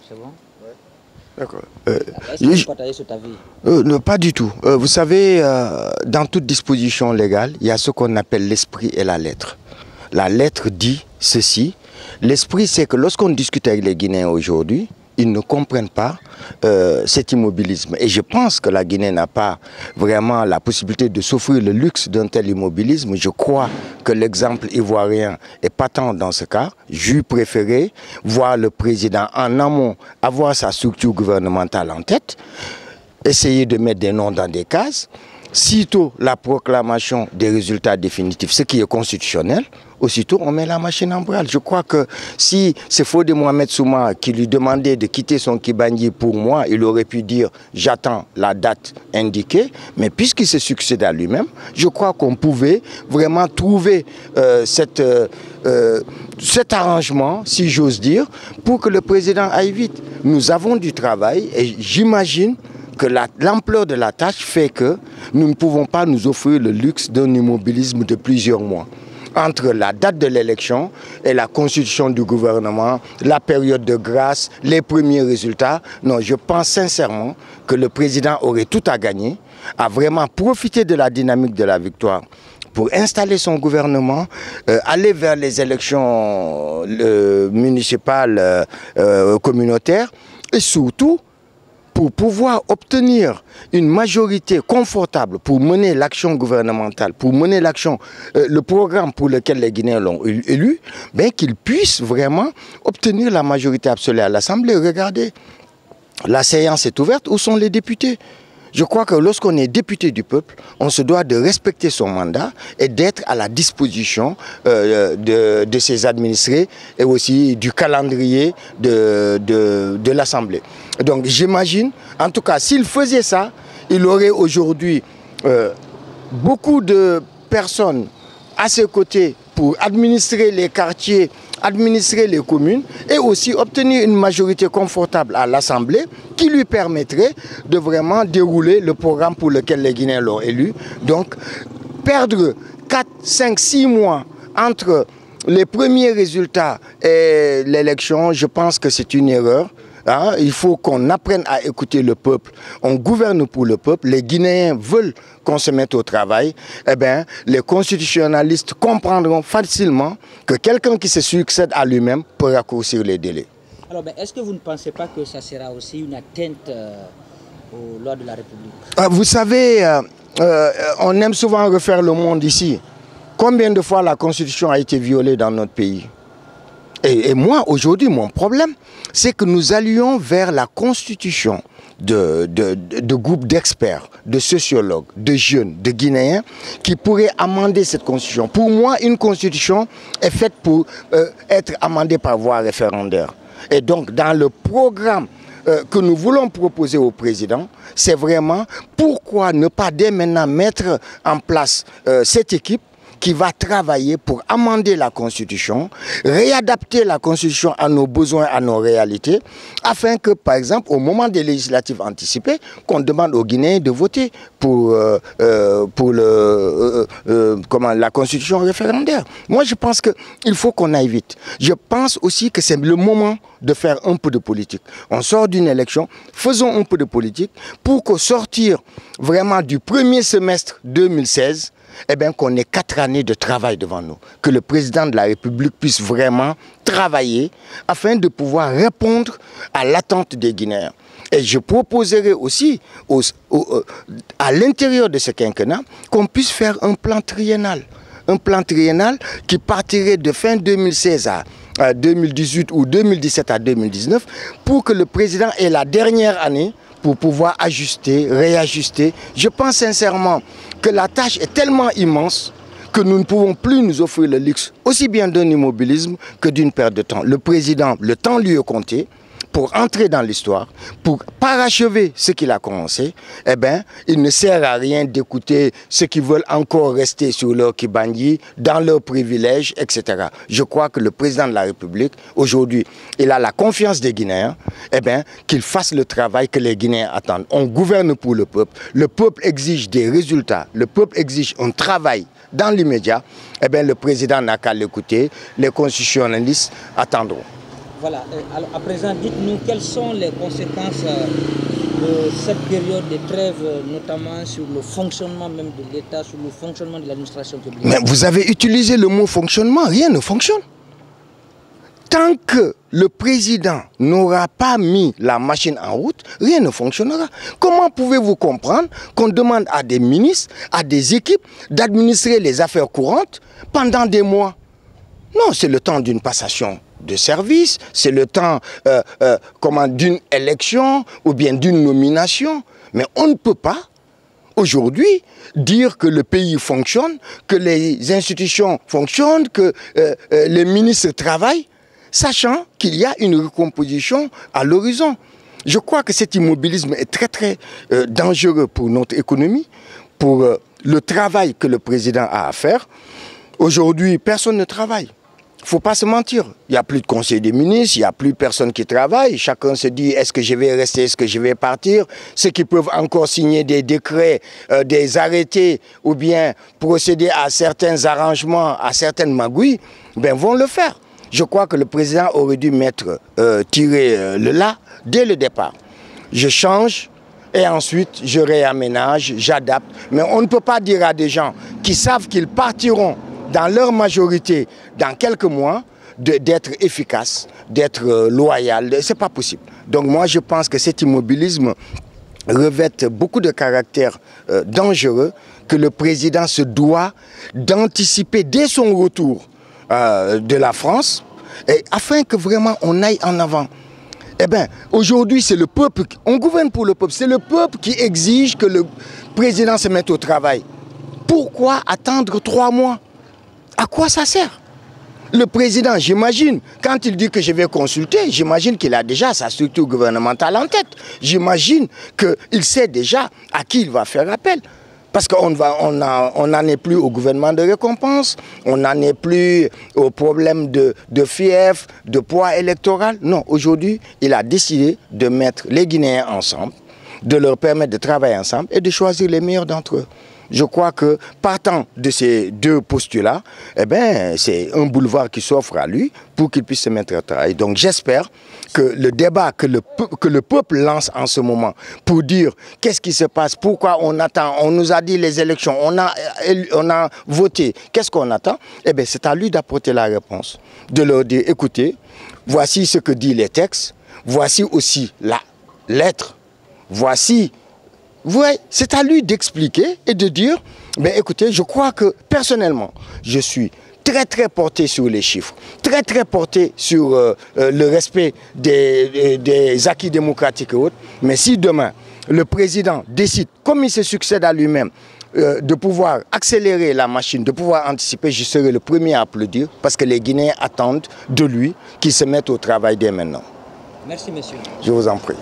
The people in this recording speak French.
c'est bon? D'accord. Est-ce que vous partagez cet avis? Non, pas du tout. Vous savez, dans toute disposition légale, il y a ce qu'on appelle l'esprit et la lettre. La lettre dit ceci. L'esprit, c'est que lorsqu'on discute avec les Guinéens aujourd'hui, ils ne comprennent pas cet immobilisme. Et je pense que la Guinée n'a pas vraiment la possibilité de s'offrir le luxe d'un tel immobilisme. Je crois que l'exemple ivoirien est patent dans ce cas. J'eus préféré voir le président en amont avoir sa structure gouvernementale en tête, essayer de mettre des noms dans des cases. Sitôt la proclamation des résultats définitifs, ce qui est constitutionnel, aussitôt on met la machine en branle. Je crois que si c'est Fodé Mohamed Souma qui lui demandait de quitter son Kibangui pour moi, il aurait pu dire j'attends la date indiquée, mais puisqu'il se succède à lui-même, je crois qu'on pouvait vraiment trouver cet arrangement, si j'ose dire, pour que le président aille vite. Nous avons du travail et j'imagine que l'ampleur de la tâche fait que nous ne pouvons pas nous offrir le luxe d'un immobilisme de plusieurs mois. Entre la date de l'élection et la constitution du gouvernement, la période de grâce, les premiers résultats, non, je pense sincèrement que le président aurait tout à gagner, à vraiment profiter de la dynamique de la victoire pour installer son gouvernement, aller vers les élections municipales, communautaires et surtout pour pouvoir obtenir une majorité confortable pour mener l'action gouvernementale, pour mener l'action, le programme pour lequel les Guinéens l'ont élu, ben qu'ils puissent vraiment obtenir la majorité absolue à l'Assemblée. Regardez, la séance est ouverte, où sont les députés ? Je crois que lorsqu'on est député du peuple, on se doit de respecter son mandat et d'être à la disposition de ses administrés et aussi du calendrier de l'Assemblée. Donc j'imagine, en tout cas, s'il faisait ça, il aurait aujourd'hui beaucoup de personnes à ses côtés pour administrer les quartiers, administrer les communes et aussi obtenir une majorité confortable à l'Assemblée qui lui permettrait de vraiment dérouler le programme pour lequel les Guinéens l'ont élu. Donc, perdre 4, 5, 6 mois entre les premiers résultats et l'élection, je pense que c'est une erreur. Hein, il faut qu'on apprenne à écouter le peuple. On gouverne pour le peuple. Les Guinéens veulent qu'on se mette au travail. Eh bien, les constitutionnalistes comprendront facilement que quelqu'un qui se succède à lui-même peut raccourcir les délais. Alors, est-ce que vous ne pensez pas que ça sera aussi une atteinte aux lois de la République? Vous savez, on aime souvent refaire le monde ici. Combien de fois la Constitution a été violée dans notre pays ? Et moi, aujourd'hui, mon problème, c'est que nous allions vers la constitution de groupes d'experts, de sociologues, de jeunes, de Guinéens qui pourraient amender cette constitution. Pour moi, une constitution est faite pour être amendée par voie référendaire. Et donc, dans le programme que nous voulons proposer au président, c'est vraiment pourquoi ne pas dès maintenant mettre en place cette équipe qui va travailler pour amender la Constitution, réadapter la Constitution à nos besoins, à nos réalités, afin que, par exemple, au moment des législatives anticipées, qu'on demande aux Guinéens de voter pour la Constitution référendaire. Moi, je pense qu'il faut qu'on aille vite. Je pense aussi que c'est le moment de faire un peu de politique. On sort d'une élection, faisons un peu de politique pour qu'au sortir vraiment du premier semestre 2016, eh bien, qu'on ait 4 années de travail devant nous. Que le président de la République puisse vraiment travailler afin de pouvoir répondre à l'attente des Guinéens. Et je proposerai aussi à l'intérieur de ce quinquennat qu'on puisse faire un plan triennal. Un plan triennal qui partirait de fin 2016 à 2018 ou 2017 à 2019 pour que le président ait la dernière année pour pouvoir ajuster, réajuster. Je pense sincèrement que la tâche est tellement immense que nous ne pouvons plus nous offrir le luxe aussi bien d'un immobilisme que d'une perte de temps. Le président, le temps lui est compté. Pour entrer dans l'histoire, pour parachever ce qu'il a commencé, eh bien, il ne sert à rien d'écouter ceux qui veulent encore rester sur leur Kibangui, dans leurs privilèges, etc. Je crois que le président de la République, aujourd'hui, il a la confiance des Guinéens, eh bien, qu'il fasse le travail que les Guinéens attendent. On gouverne pour le peuple exige des résultats, le peuple exige un travail dans l'immédiat, eh bien, le président n'a qu'à l'écouter, les constitutionnalistes attendront. Voilà, alors à présent, dites-nous quelles sont les conséquences de cette période de trêve, notamment sur le fonctionnement même de l'État, sur le fonctionnement de l'administration publique. Mais vous avez utilisé le mot fonctionnement, rien ne fonctionne. Tant que le président n'aura pas mis la machine en route, rien ne fonctionnera. Comment pouvez-vous comprendre qu'on demande à des ministres, à des équipes, d'administrer les affaires courantes pendant des mois? Non, c'est le temps d'une passation de service, c'est le temps d'une élection ou bien d'une nomination. Mais on ne peut pas aujourd'hui dire que le pays fonctionne, que les institutions fonctionnent, que les ministres travaillent, sachant qu'il y a une recomposition à l'horizon. Je crois que cet immobilisme est très très dangereux pour notre économie, pour le travail que le président a à faire. Aujourd'hui, personne ne travaille. Il ne faut pas se mentir. Il n'y a plus de conseil des ministres, il n'y a plus personne qui travaille. Chacun se dit, est-ce que je vais rester, est-ce que je vais partir? Ceux qui peuvent encore signer des décrets, des arrêtés ou bien procéder à certains arrangements, à certaines magouilles, ben, vont le faire. Je crois que le président aurait dû tirer le là dès le départ. Je change et ensuite je réaménage, j'adapte. Mais on ne peut pas dire à des gens qui savent qu'ils partiront dans leur majorité dans quelques mois d'être efficaces, d'être loyal. Ce n'est pas possible. Donc moi je pense que cet immobilisme revêt beaucoup de caractères dangereux que le président se doit d'anticiper dès son retour de la France, et afin que vraiment on aille en avant. Eh bien, aujourd'hui, c'est le peuple, on gouverne pour le peuple, c'est le peuple qui exige que le président se mette au travail. Pourquoi attendre 3 mois? À quoi ça sert? Le président, j'imagine, quand il dit que je vais consulter, j'imagine qu'il a déjà sa structure gouvernementale en tête. J'imagine qu'il sait déjà à qui il va faire appel. Parce qu'on n'en est plus au gouvernement de récompense, on n'en est plus au problème de fief, de poids électoral. Non, aujourd'hui, il a décidé de mettre les Guinéens ensemble, de leur permettre de travailler ensemble et de choisir les meilleurs d'entre eux. Je crois que partant de ces deux postulats, eh ben, c'est un boulevard qui s'offre à lui pour qu'il puisse se mettre au travail. Donc j'espère que le débat que le peuple lance en ce moment pour dire qu'est-ce qui se passe, pourquoi on attend, on nous a dit les élections, on a voté, qu'est-ce qu'on attend? Eh bien, c'est à lui d'apporter la réponse, de leur dire, écoutez, voici ce que disent les textes, voici aussi la lettre, voici... Vous voyez, c'est à lui d'expliquer et de dire, ben écoutez, je crois que personnellement, je suis très très porté sur les chiffres, très très porté sur le respect des acquis démocratiques et autres. Mais si demain, le président décide, comme il se succède à lui-même, de pouvoir accélérer la machine, de pouvoir anticiper, je serai le premier à applaudir parce que les Guinéens attendent de lui qu'il se mette au travail dès maintenant. Merci, monsieur. Je vous en prie.